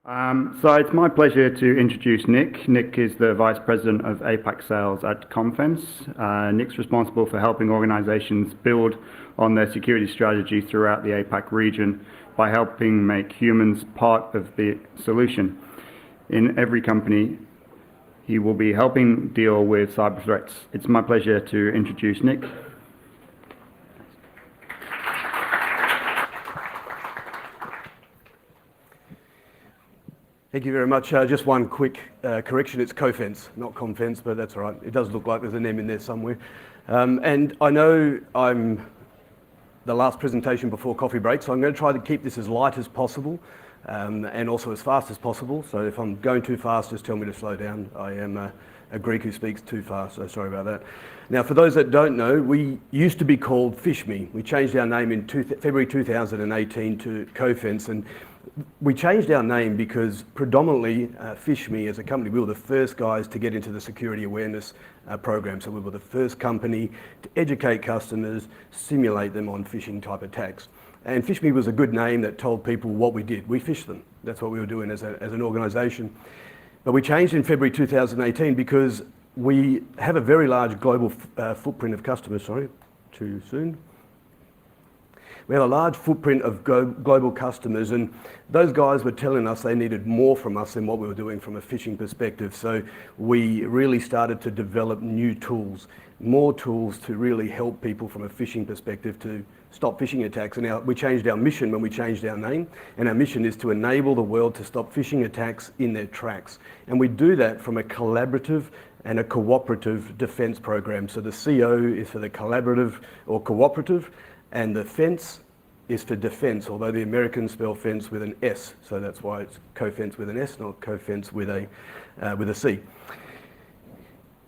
So it's my pleasure to introduce Nik. Nik is the Vice President of APAC Sales at Confence. Nik's responsible for helping organizations build on their security strategy throughout the APAC region by helping make humans part of the solution. In every company, he will be helping deal with cyber threats. It's my pleasure to introduce Nik. Thank you very much. Just one quick correction. It's Cofence, not Confence, but that's all right. It does look like there's an M in there somewhere. And I know I'm the last presentation before coffee break, so I'm going to try to keep this as light as possible and also as fast as possible. So if I'm going too fast, just tell me to slow down. I am a Greek who speaks too fast, so sorry about that. Now, for those that don't know, we used to be called FishMe. We changed our name in February 2018 to Cofence, and we changed our name because predominantly FishMe as a company, we were the first guys to get into the security awareness program. So we were the first company to educate customers, simulate them on phishing type attacks. And FishMe was a good name that told people what we did. We fished them. That's what we were doing as an organization. But we changed in February 2018 because we have a very large global footprint of customers. Sorry, too soon. We have a large footprint of global customers, and those guys were telling us they needed more from us than what we were doing from a phishing perspective. So we really started to develop new tools, more tools to really help people from a phishing perspective to stop phishing attacks. And we changed our mission when we changed our name, and our mission is to enable the world to stop phishing attacks in their tracks. And we do that from a collaborative and a cooperative defense program. So the CO is for the collaborative or cooperative, and the fence is for defense, although the Americans spell fence with an S, so that's why it's Cofence with an S, not Cofence with a C.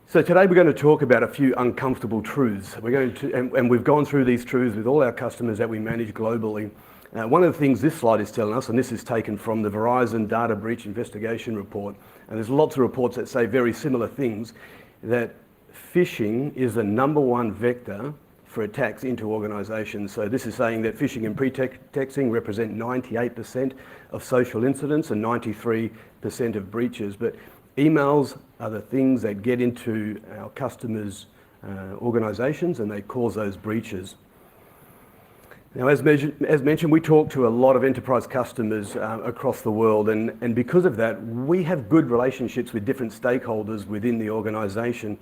So today we're going to talk about a few uncomfortable truths. We're going to, and we've gone through these truths with all our customers that we manage globally. One of the things this slide is telling us, and this is taken from the Verizon Data Breach Investigation Report, and there's lots of reports that say very similar things, that phishing is the % vector for attacks into organizations. So this is saying that phishing and pretexting represent 98% of social incidents and 93% of breaches. But emails are the things that get into our customers' organizations, and they cause those breaches. Now, as mentioned, we talk to a lot of enterprise customers across the world, and because of that, we have good relationships with different stakeholders within the organization.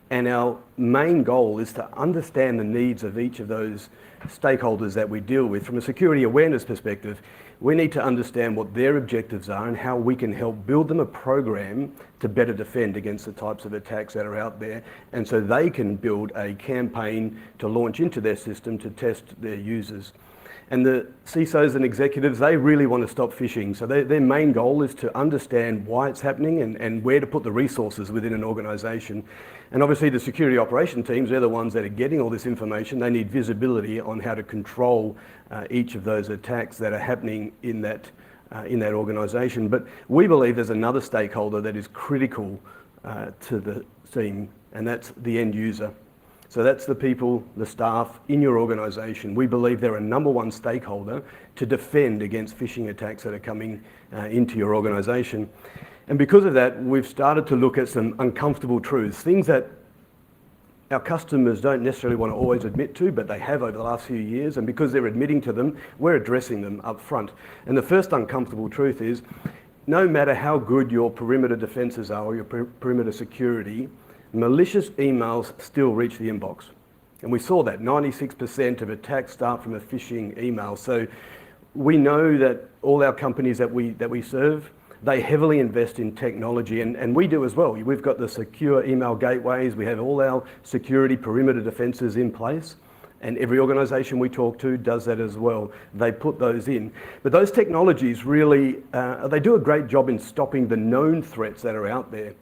And our main goal is to understand the needs of each of those stakeholders that we deal with. From a security awareness perspective, we need to understand what their objectives are and how we can help build them a program to better defend against the types of attacks that are out there. And so they can build a campaign to launch into their system to test their users. And the CISOs and executives, they really want to stop phishing. So their main goal is to understand why it's happening and where to put the resources within an organization. And obviously the security operation teams, they're the ones that are getting all this information. They need visibility on how to control each of those attacks that are happening in that organization. But we believe there's another stakeholder that is critical to the team, and that's the end user. So that's the people, the staff in your organization. We believe they're a #1 stakeholder to defend against phishing attacks that are coming into your organization. And because of that, we've started to look at some uncomfortable truths, things that our customers don't necessarily want to always admit to, but they have over the last few years. And because they're admitting to them, we're addressing them up front. And the first uncomfortable truth is, no matter how good your perimeter defenses are or your perimeter security, malicious emails still reach the inbox. And we saw that 96% of attacks start from a phishing email. So we know that all our companies that we serve, they heavily invest in technology, and we do as well. We've got the secure email gateways, we have all our security perimeter defenses in place, and every organization we talk to does that as well. They put those in. But those technologies really, they do a great job in stopping the known threats that are out there.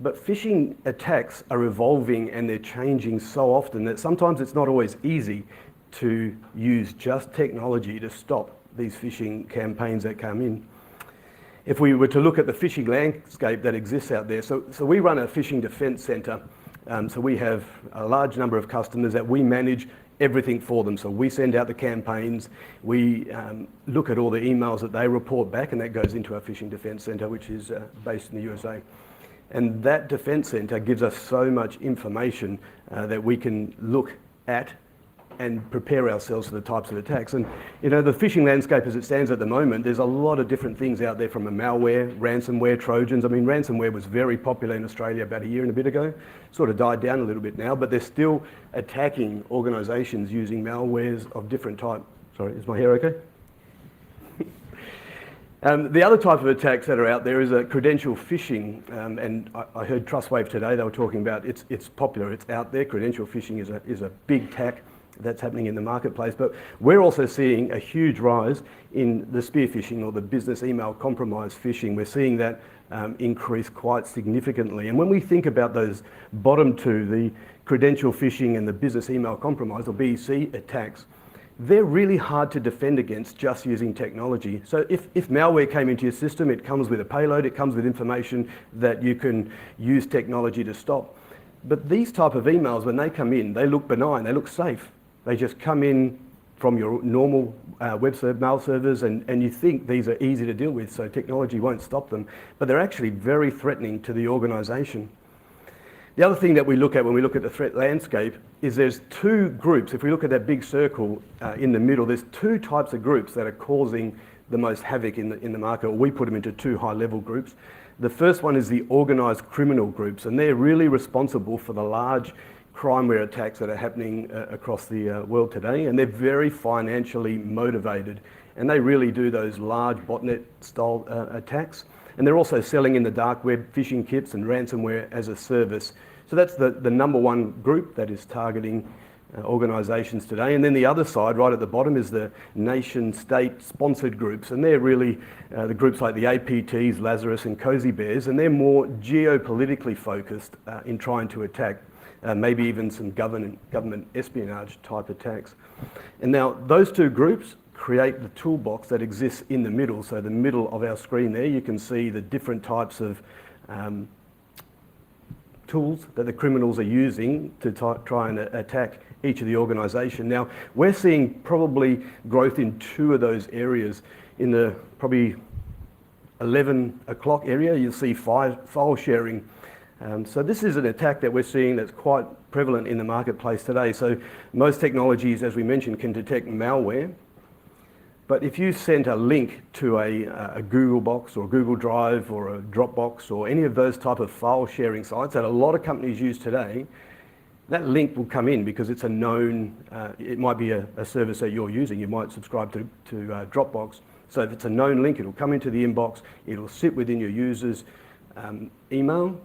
But phishing attacks are evolving and they're changing so often that sometimes it's not always easy to use just technology to stop these phishing campaigns that come in. If we were to look at the phishing landscape that exists out there, so we run a phishing defense center. So we have a large number of customers that we manage everything for them. So we send out the campaigns, we look at all the emails that they report back, and that goes into our Phishing Defence Centre, which is based in the USA. And that Defence Centre gives us so much information that we can look at and prepare ourselves for the types of attacks. And you know, the phishing landscape as it stands at the moment, there's a lot of different things out there, from a malware, ransomware, Trojans. I mean, ransomware was very popular in Australia about a year and a bit ago, sort of died down a little bit now, but they're still attacking organisations using malwares of different type. Sorry, is my hair okay? The other type of attacks that are out there is a credential phishing, and I heard Trustwave today, they were talking about it's popular, it's out there. Credential phishing is a big attack that's happening in the marketplace, but we're also seeing a huge rise in the spear phishing, or the business email compromise phishing. We're seeing that increase quite significantly. And when we think about those bottom two, the credential phishing and the business email compromise, or BEC attacks, they're really hard to defend against just using technology. So if malware came into your system, it comes with a payload, it comes with information that you can use technology to stop. But these type of emails, when they come in, they look benign, they look safe. They just come in from your normal mail servers, and you think these are easy to deal with, so technology won't stop them. But they're actually very threatening to the organisation. The other thing that we look at when we look at the threat landscape is there's two groups. If we look at that big circle in the middle, there's two types of groups that are causing the most havoc in the market. We put them into two high-level groups. The first one is the organised criminal groups, and they're really responsible for the large crimeware attacks that are happening across the world today, and they're very financially motivated, and they really do those large botnet-style attacks. And they're also selling in the dark web phishing kits and ransomware as a service. So that's the number one group that is targeting organisations today. And then the other side, right at the bottom, is the nation-state sponsored groups. And they're really the groups like the APTs, Lazarus and Cozy Bears, and they're more geopolitically focused in trying to attack maybe even some government espionage type attacks. And now those two groups create the toolbox that exists in the middle. So the middle of our screen there, you can see the different types of tools that the criminals are using to try and attack each of the organisation. Now, we're seeing probably growth in two of those areas. In the probably 11 o'clock area, you'll see file sharing. So this is an attack that we're seeing that's quite prevalent in the marketplace today. So most technologies, as we mentioned, can detect malware. But if you sent a link to a Google Box or Google Drive or a Dropbox or any of those type of file sharing sites that a lot of companies use today, that link will come in because it's a known, it might be a service that you're using. You might subscribe to Dropbox. So if it's a known link, it'll come into the inbox, it'll sit within your user's email,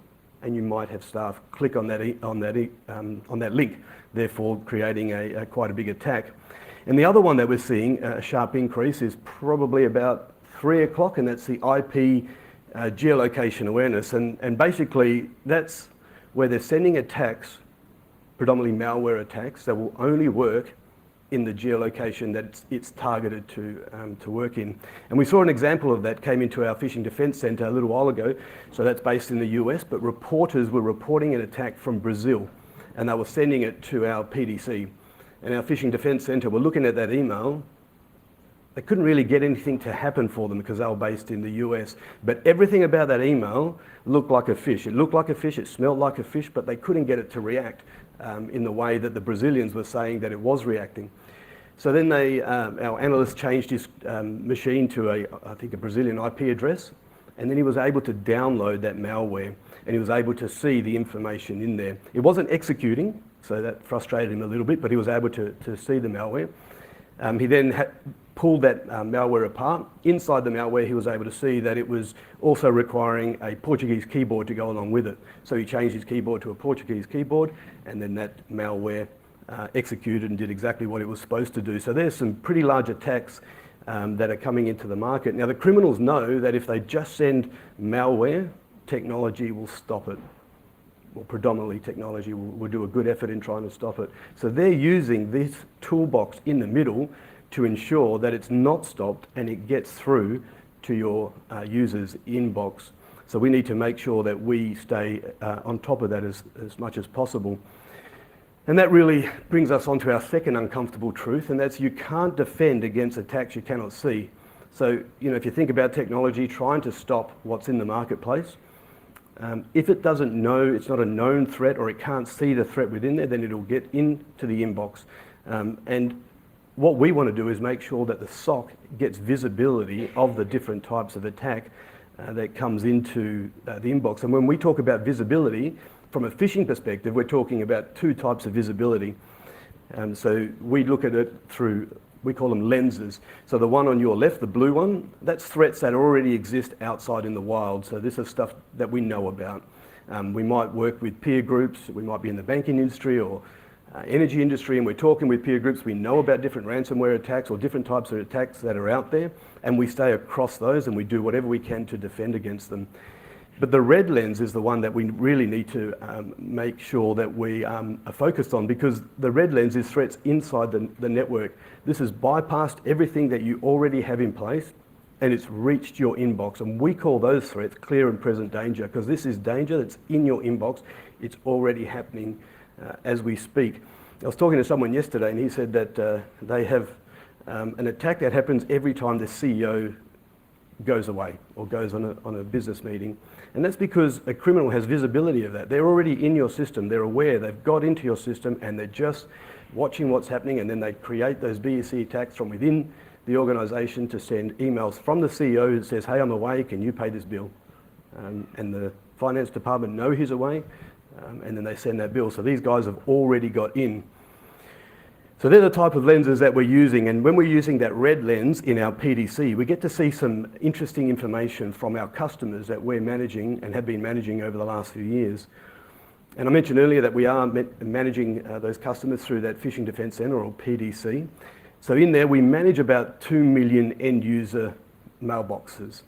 and you might have staff click on that link, therefore creating quite a big attack. And the other one that we're seeing a sharp increase is probably about 3 o'clock, and that's the IP geolocation awareness. And basically that's where they're sending attacks, predominantly malware attacks, that will only work in the geolocation that it's targeted to work in. And we saw an example of that came into our Phishing Defence Centre a little while ago. So that's based in the US, but reporters were reporting an attack from Brazil, and they were sending it to our PDC. And our Phishing Defence Centre were looking at that email. They couldn't really get anything to happen for them because they were based in the US. But everything about that email looked like a fish. It looked like a fish, it smelled like a fish, but they couldn't get it to react in the way that the Brazilians were saying that it was reacting. So then our analyst changed his machine to I think a Brazilian IP address, and then he was able to download that malware, and he was able to see the information in there. It wasn't executing, so that frustrated him a little bit, but he was able to see the malware. He then pulled that malware apart. Inside the malware, he was able to see that it was also requiring a Portuguese keyboard to go along with it. So he changed his keyboard to a Portuguese keyboard, and then that malware executed and did exactly what it was supposed to do. So there's some pretty large attacks that are coming into the market. Now the criminals know that if they just send malware, technology will stop it. Well, predominantly technology will do a good effort in trying to stop it. So they're using this toolbox in the middle to ensure that it's not stopped and it gets through to your user's inbox. So we need to make sure that we stay on top of that as much as possible. And that really brings us on to our second uncomfortable truth, and that's you can't defend against attacks you cannot see. So, if you think about technology trying to stop what's in the marketplace, if it doesn't know, it's not a known threat, or it can't see the threat within there, then it'll get into the inbox. And what we want to do is make sure that the SOC gets visibility of the different types of attack that comes into the inbox. And when we talk about visibility, from a phishing perspective, we're talking about two types of visibility. So we look at it through, we call them lenses. So the one on your left, the blue one, that's threats that already exist outside in the wild. So this is stuff that we know about. We might work with peer groups, we might be in the banking industry or energy industry, and we're talking with peer groups. We know about different ransomware attacks or different types of attacks that are out there, and we stay across those and we do whatever we can to defend against them. But the red lens is the one that we really need to make sure that we are focused on, because the red lens is threats inside the network. This has bypassed everything that you already have in place, and it's reached your inbox. And we call those threats clear and present danger, because this is danger that's in your inbox. It's already happening as we speak. I was talking to someone yesterday, and he said that they have an attack that happens every time the CEO goes away or goes on a business meeting. And that's because a criminal has visibility of that. They're already in your system, they're aware, they've got into your system, and they're just watching what's happening, and then they create those BEC attacks from within the organization to send emails from the CEO that says, hey, I'm away, can you pay this bill? And the finance department know he's away, and then they send that bill. So these guys have already got in. So they're the type of lenses that we're using, and when we're using that red lens in our PDC, we get to see some interesting information from our customers that we're managing and have been managing over the last few years. And I mentioned earlier that we are managing those customers through that Phishing Defence Centre, or PDC. So in there we manage about 2 million end user mailboxes.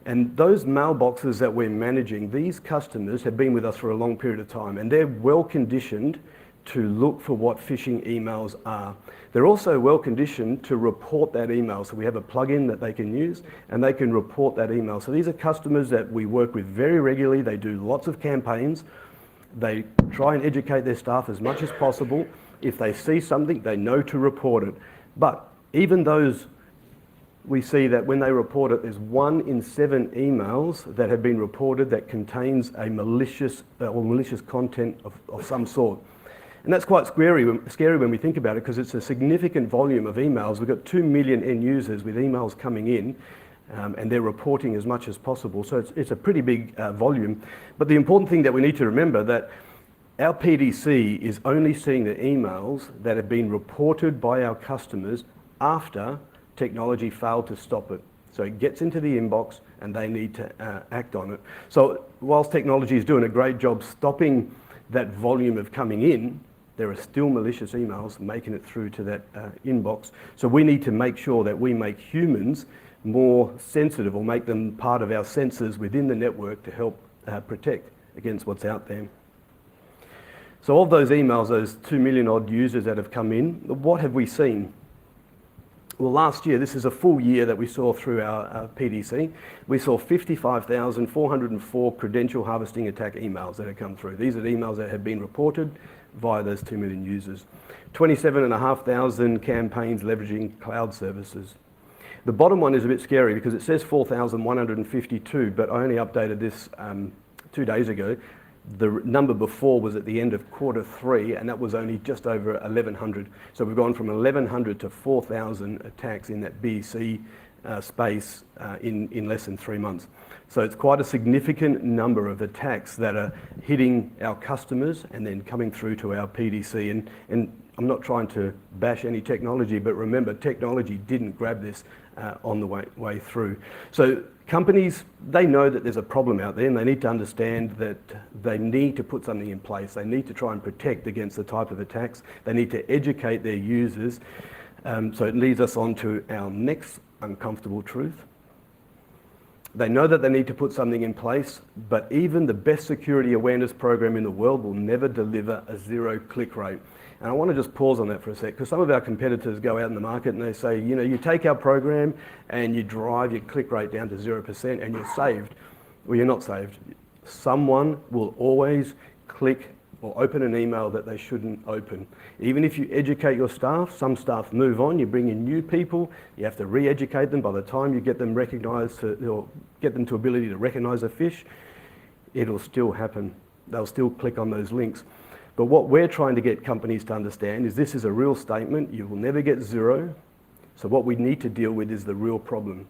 And those mailboxes that we're managing, these customers have been with us for a long period of time, and they're well conditioned to look for what phishing emails are. They're also well conditioned to report that email. So we have a plugin that they can use, and they can report that email. So these are customers that we work with very regularly. They do lots of campaigns. They try and educate their staff as much as possible. If they see something, they know to report it. But even those, we see that when they report it, there's 1 in 7 emails that have been reported that contains a malicious content of some sort. And that's quite scary when we think about it, because it's a significant volume of emails. We've got 2 million end users with emails coming in, and they're reporting as much as possible. So it's a pretty big volume. But the important thing that we need to remember that our PDC is only seeing the emails that have been reported by our customers after technology failed to stop it. So it gets into the inbox and they need to act on it. So whilst technology is doing a great job stopping that volume of coming in, there are still malicious emails making it through to that inbox. So we need to make sure that we make humans more sensitive, or make them part of our sensors within the network to help protect against what's out there. So of those emails, those 2 million odd users that have come in, what have we seen? Well, last year, this is a full year that we saw through our PDC. We saw 55,404 credential harvesting attack emails that have come through. These are the emails that have been reported via those 2 million users. 27,500 campaigns leveraging cloud services. The bottom one is a bit scary because it says 4,152, but I only updated this 2 days ago. The number before was at the end of Q3, and that was only just over 1,100. So we've gone from 1,100 to 4,000 attacks in that BC space in less than 3 months. So it's quite a significant number of attacks that are hitting our customers and then coming through to our PDC. And I'm not trying to bash any technology, but remember, technology didn't grab this on the way through. So companies, they know that there's a problem out there, and they need to understand that they need to put something in place. They need to try and protect against the type of attacks. They need to educate their users. So it leads us on to our next uncomfortable truth. They know that they need to put something in place, but even the best security awareness program in the world will never deliver a 0 click rate. And I want to just pause on that for a sec, because some of our competitors go out in the market and they say, you know, you take our program and you drive your click rate down to 0% and you're saved. Well, you're not saved. Someone will always click or open an email that they shouldn't open. Even if you educate your staff, some staff move on, you bring in new people, you have to re-educate them. By the time you get them recognised, or get them to ability to recognise a phish, it'll still happen. They'll still click on those links. But what we're trying to get companies to understand is this is a real statement. You will never get zero. So what we need to deal with is the real problem.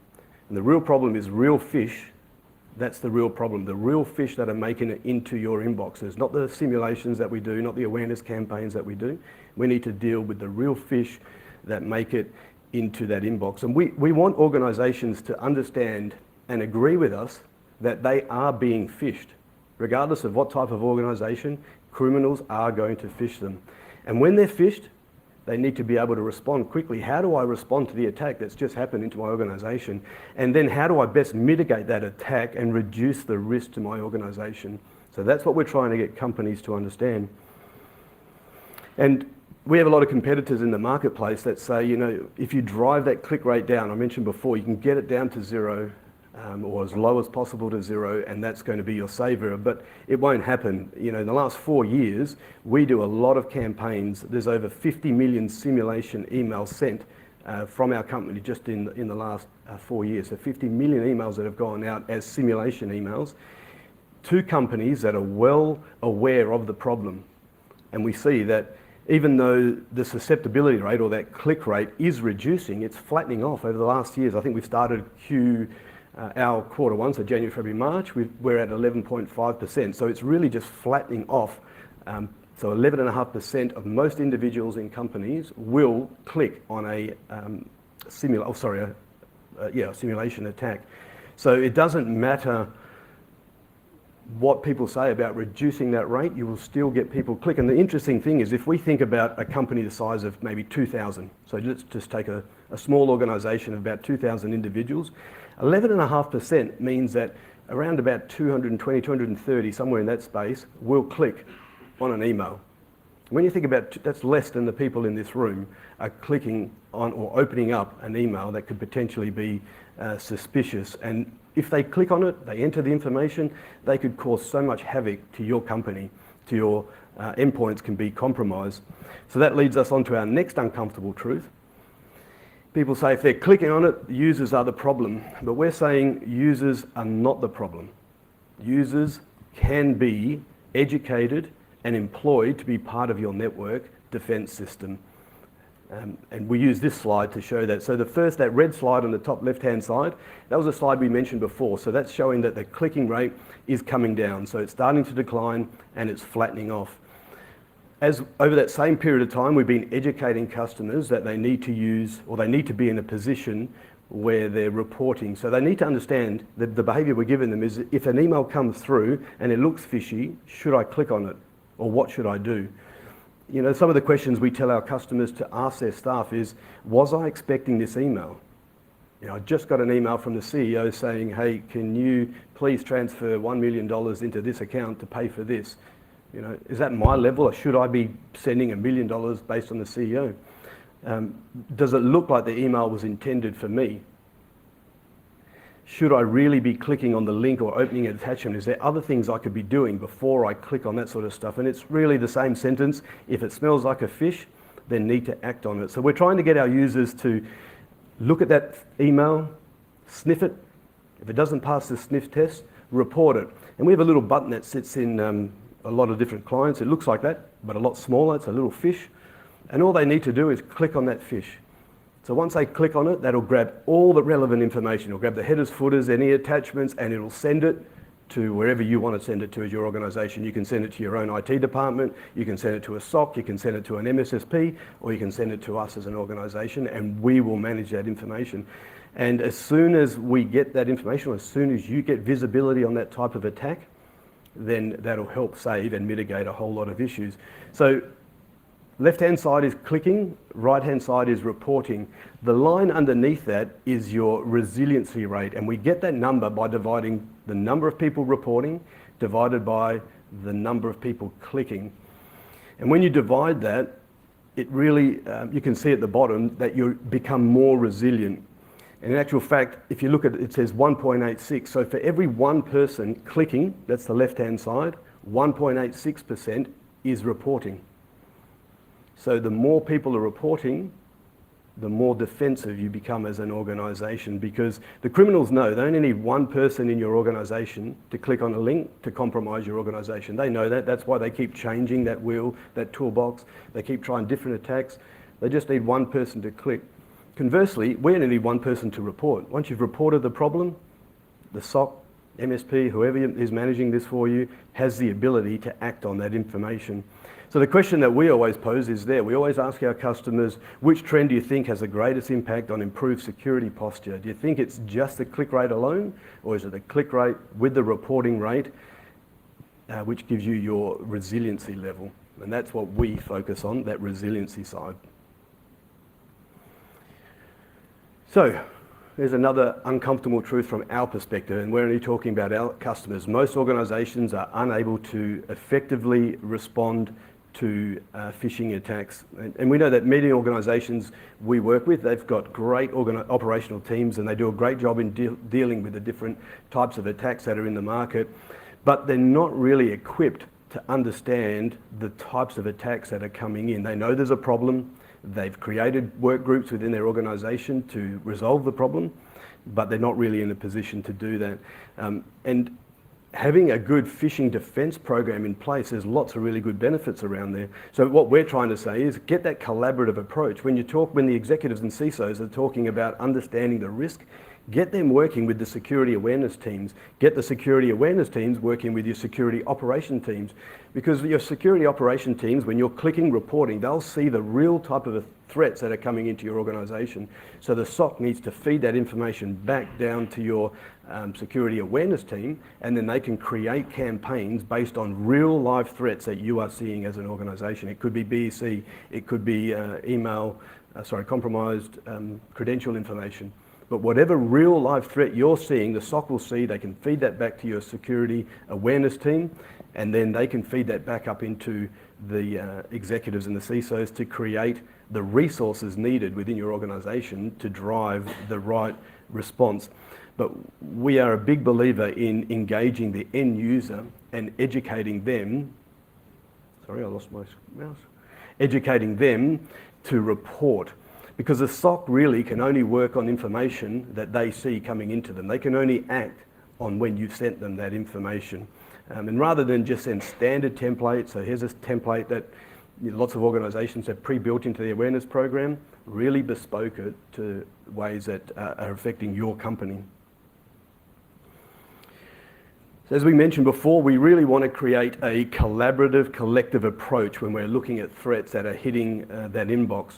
And the real problem is real phish. That's the real problem. The real phish that are making it into your inboxes, not the simulations that we do, not the awareness campaigns that we do. We need to deal with the real phish that make it into that inbox. And we want organisations to understand and agree with us that they are being phished. Regardless of what type of organisation, criminals are going to phish them. And when they're phished, they need to be able to respond quickly. How do I respond to the attack that's just happened into my organisation? And then how do I best mitigate that attack and reduce the risk to my organisation? So that's what we're trying to get companies to understand. And we have a lot of competitors in the marketplace that say, you know, if you drive that click rate down, I mentioned before, you can get it down to zero, or as low as possible to zero, and that's going to be your saviour. But it won't happen. You know, in the last 4 years, we do a lot of campaigns. There's over 50 million simulation emails sent from our company just in the last 4 years. So 50 million emails that have gone out as simulation emails to companies that are well aware of the problem. And we see that even though the susceptibility rate or that click rate is reducing, it's flattening off over the last years. I think we've started our quarter one, so January, February, March, we're at 11.5%. So it's really just flattening off. So 11.5% of most individuals in companies will click on a simulation attack. So it doesn't matter what people say about reducing that rate, you will still get people click. And the interesting thing is, if we think about a company the size of maybe 2,000, so let's just take a small organisation of about 2,000 individuals, 11.5% means that around about 220, 230, somewhere in that space, will click on an email. When you think about that's less than the people in this room are clicking on or opening up an email that could potentially be suspicious. And if they click on it, they enter the information, they could cause so much havoc to your company, to your endpoints can be compromised. So that leads us on to our next uncomfortable truth. People say if they're clicking on it, users are the problem. But we're saying users are not the problem. Users can be educated and employed to be part of your network defense system. And we use this slide to show that. So that red slide on the top left-hand side, that was a slide we mentioned before. So that's showing that the clicking rate is coming down. So it's starting to decline and it's flattening off. As over that same period of time, we've been educating customers that they need to use, or they need to be in a position where they're reporting. So they need to understand that the behaviour we're giving them is, if an email comes through and it looks fishy, should I click on it? Or what should I do? You know, some of the questions we tell our customers to ask their staff is, was I expecting this email? You know, I just got an email from the CEO saying, hey, can you please transfer $1 million into this account to pay for this? You know, is that my level, or should I be sending $1 million based on the CEO? Does it look like the email was intended for me? Should I really be clicking on the link or opening an attachment? Is there other things I could be doing before I click on that sort of stuff? And it's really the same sentence. If it smells like a phish, then need to act on it. So we're trying to get our users to look at that email, sniff it. If it doesn't pass the sniff test, report it. And we have a little button that sits in a lot of different clients. It looks like that, but a lot smaller. It's a little fish. And all they need to do is click on that fish. So once they click on it, that'll grab all the relevant information. It'll grab the headers, footers, any attachments, and it'll send it to wherever you want to send it to as your organisation. You can send it to your own IT department, you can send it to a SOC, you can send it to an MSSP, or you can send it to us as an organisation, and we will manage that information. And as soon as we get that information, or as soon as you get visibility on that type of attack, then that'll help save and mitigate a whole lot of issues. So left-hand side is clicking, right-hand side is reporting. The line underneath that is your resiliency rate, and we get that number by dividing the number of people reporting divided by the number of people clicking. And when you divide that, it really, you can see at the bottom that you become more resilient. And in actual fact, if you look at it, it says 1.86. So for every one person clicking, that's the left-hand side, 1.86% is reporting. So the more people are reporting, the more defensive you become as an organisation, because the criminals know they only need one person in your organisation to click on a link to compromise your organisation. They know that. That's why they keep changing that wheel, that toolbox. They keep trying different attacks. They just need one person to click. Conversely, we only need one person to report. Once you've reported the problem, the SOC, MSP, whoever is managing this for you, has the ability to act on that information. So the question that we always pose is there. We always ask our customers, which trend do you think has the greatest impact on improved security posture? Do you think it's just the click rate alone, or is it the click rate with the reporting rate, which gives you your resiliency level? And that's what we focus on, that resiliency side. So there's another uncomfortable truth from our perspective, and we're only talking about our customers. Most organisations are unable to effectively respond to phishing attacks. And we know that many organisations we work with, they've got great operational teams and they do a great job in dealing with the different types of attacks that are in the market, but they're not really equipped to understand the types of attacks that are coming in. They know there's a problem, they've created work groups within their organisation to resolve the problem, but they're not really in a position to do that. And having a good phishing defence program in place, there's lots of really good benefits around there. So what we're trying to say is get that collaborative approach. When the executives and CISOs are talking about understanding the risk, get them working with the security awareness teams. Get the security awareness teams working with your security operation teams. Because your security operation teams, when you're clicking reporting, they'll see the real type of threats that are coming into your organisation. So the SOC needs to feed that information back down to your security awareness team, and then they can create campaigns based on real live threats that you are seeing as an organisation. It could be BEC, it could be compromised credential information. But whatever real life threat you're seeing, the SOC will see, they can feed that back to your security awareness team, and then they can feed that back up into the executives and the CISOs to create the resources needed within your organisation to drive the right response. But we are a big believer in engaging the end user and educating them, sorry, I lost my mouse, educating them to report. Because the SOC really can only work on information that they see coming into them. They can only act on when you've sent them that information. And rather than just send standard templates, so here's a template that lots of organisations have pre-built into the awareness program, really bespoke it to ways that are affecting your company. So as we mentioned before, we really want to create a collaborative, collective approach when we're looking at threats that are hitting that inbox.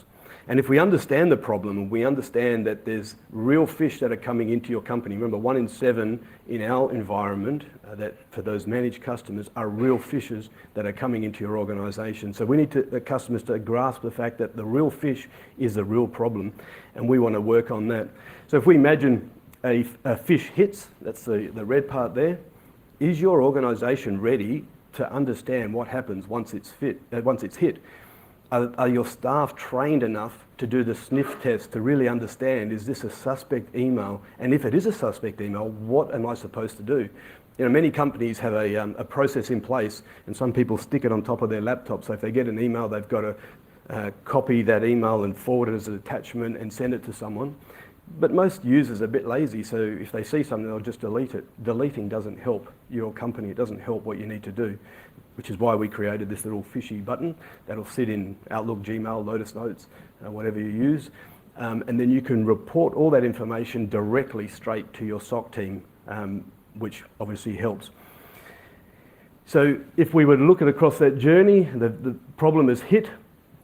And if we understand the problem and we understand that there's real fish that are coming into your company, remember 1 in 7 in our environment, that for those managed customers are real fishes that are coming into your organisation. So we need the customers to grasp the fact that the real fish is the real problem, and we want to work on that. So if we imagine a fish hits, that's the red part there, is your organisation ready to understand what happens once it's hit? Are your staff trained enough to do the sniff test to really understand, is this a suspect email? And if it is a suspect email, what am I supposed to do? You know, many companies have a process in place, and some people stick it on top of their laptop. So if they get an email, they've got to copy that email and forward it as an attachment and send it to someone. But most users are a bit lazy, so if they see something, they'll just delete it. Deleting doesn't help your company. It doesn't help what you need to do, which is why we created this little fishy button that'll sit in Outlook, Gmail, Lotus Notes, whatever you use. And then you can report all that information directly straight to your SOC team, which obviously helps. So if we were to look at across that journey, the problem is hit,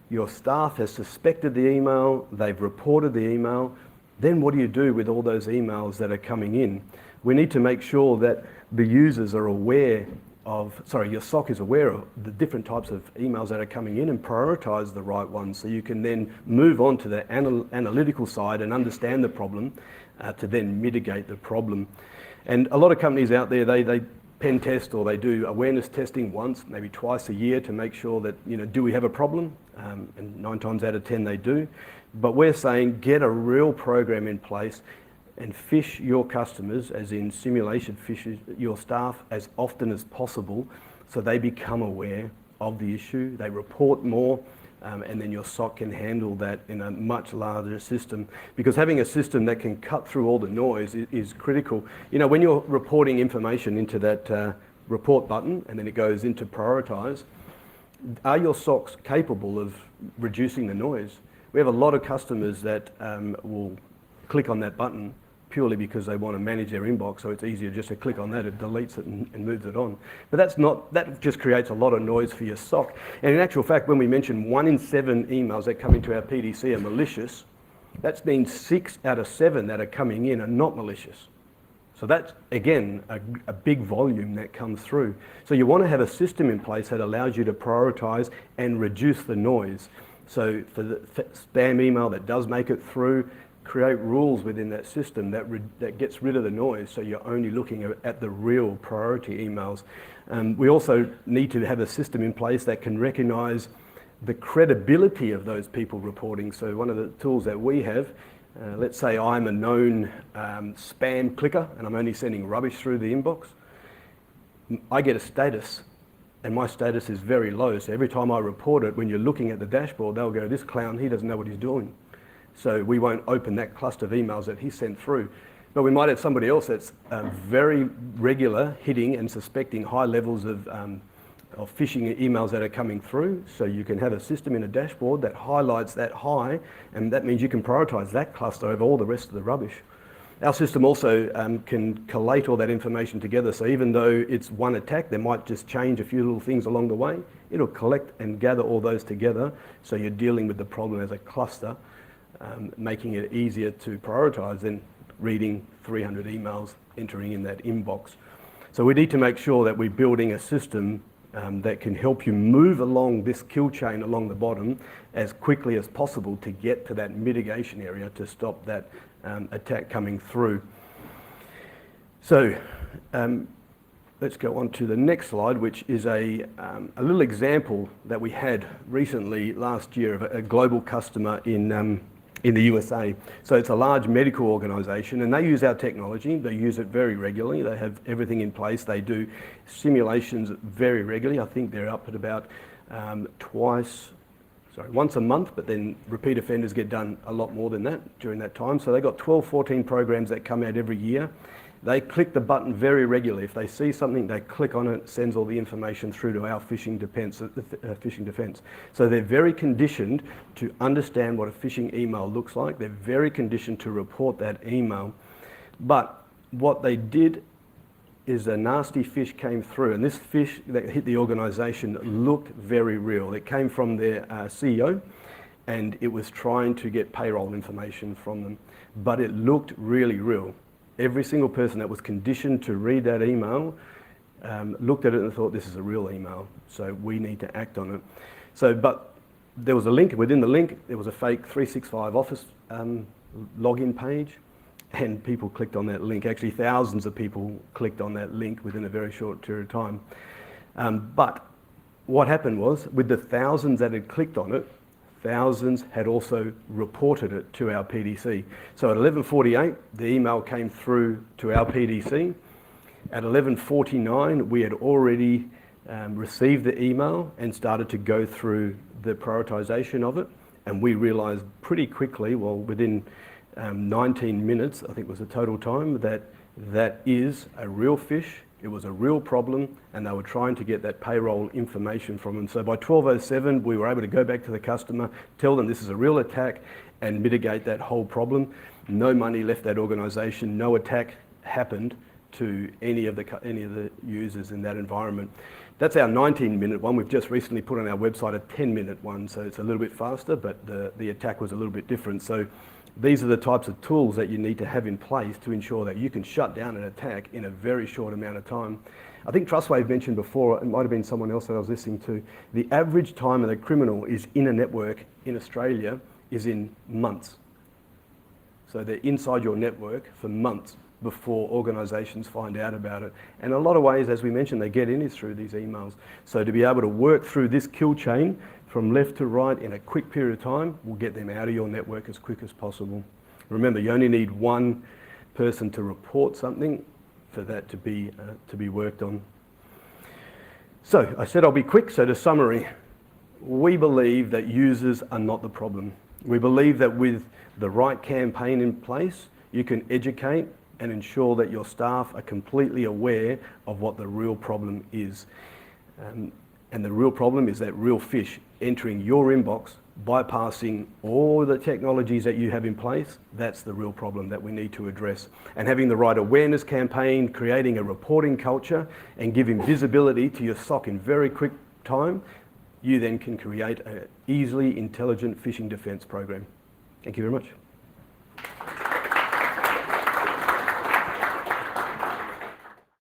your staff has suspected the email, they've reported the email, then what do you do with all those emails that are coming in? We need to make sure that the users are aware of, your SOC is aware of the different types of emails that are coming in and prioritise the right ones, so you can then move on to the analytical side and understand the problem to then mitigate the problem. And a lot of companies out there, they pen test or they do awareness testing once, maybe twice a year to make sure that, do we have a problem? And 9 times out of 10 they do. But we're saying get a real program in place and fish your customers, as in simulation fish your staff as often as possible, so they become aware of the issue, they report more, and then your SOC can handle that in a much larger system. Because having a system that can cut through all the noise is critical. You know, when you're reporting information into that report button and then it goes into prioritize, are your SOCs capable of reducing the noise? We have a lot of customers that will click on that button purely because they want to manage their inbox, so it's easier just to click on that, it deletes it and moves it on. But that just creates a lot of noise for your SOC. And in actual fact, when we mentioned 1 in 7 emails that come into our PDC are malicious, that means 6 out of 7 that are coming in are not malicious. So that's, again, a big volume that comes through. So you want to have a system in place that allows you to prioritize and reduce the noise. So for the spam email that does make it through, create rules within that system that gets rid of the noise, so you're only looking at the real priority emails. We also need to have a system in place that can recognize the credibility of those people reporting. So one of the tools that we have, let's say I'm a known spam clicker and I'm only sending rubbish through the inbox. I get a status and my status is very low. So every time I report it, when you're looking at the dashboard, they'll go, this clown, he doesn't know what he's doing. So we won't open that cluster of emails that he sent through. But we might have somebody else that's very regular hitting and suspecting high levels of phishing emails that are coming through. So you can have a system in a dashboard that highlights that high, and that means you can prioritize that cluster over all the rest of the rubbish. Our system also can collate all that information together. So even though it's one attack, they might just change a few little things along the way. It'll collect and gather all those together. So you're dealing with the problem as a cluster, making it easier to prioritize than reading 300 emails entering in that inbox. So we need to make sure that we're building a system that can help you move along this kill chain along the bottom as quickly as possible to get to that mitigation area to stop that attack coming through. So let's go on to the next slide, which is a little example that we had recently last year of a global customer in the USA. So it's a large medical organisation and they use our technology. They use it very regularly. They have everything in place. They do simulations very regularly. I think they're up at about once a month, but then repeat offenders get done a lot more than that during that time. So they've got 12, 14 programs that come out every year. They click the button very regularly. If they see something, they click on it, sends all the information through to our phishing defense. So they're very conditioned to understand what a phishing email looks like. They're very conditioned to report that email. But what they did is a nasty fish came through, and this fish that hit the organization looked very real. It came from their CEO, and it was trying to get payroll information from them, but it looked really real. Every single person that was conditioned to read that email looked at it and thought, this is a real email, so we need to act on it. So, but there was a link. Within the link, there was a fake 365 Office login page, and people clicked on that link. Actually, thousands of people clicked on that link within a very short period of time. But what happened was, with the thousands that had clicked on it, thousands had also reported it to our PDC. So at 11:48, the email came through to our PDC. At 11:49, we had already received the email and started to go through the prioritization of it. And we realized pretty quickly, well, within 19 minutes, I think was the total time, that is a real fish. It was a real problem, and they were trying to get that payroll information from them. So by 12:07, we were able to go back to the customer, tell them this is a real attack, and mitigate that whole problem. No money left that organisation. No attack happened to any of the users in that environment. That's our 19-minute one. We've just recently put on our website a 10-minute one, so it's a little bit faster, but the attack was a little bit different. So these are the types of tools that you need to have in place to ensure that you can shut down an attack in a very short amount of time. I think Trustwave mentioned before, it might have been someone else that I was listening to, the average time that a criminal is in a network in Australia is in months. So they're inside your network for months before organisations find out about it. And a lot of ways, as we mentioned, they get in is through these emails. So to be able to work through this kill chain from left to right in a quick period of time will get them out of your network as quick as possible. Remember, you only need one person to report something for that to be worked on. So I said I'll be quick, so to summary, we believe that users are not the problem. We believe that with the right campaign in place, you can educate and ensure that your staff are completely aware of what the real problem is. And the real problem is that real fish entering your inbox, bypassing all the technologies that you have in place. That's the real problem that we need to address. And having the right awareness campaign, creating a reporting culture, and giving visibility to your SOC in very quick time, you then can create an easily intelligent phishing defense program. Thank you very much.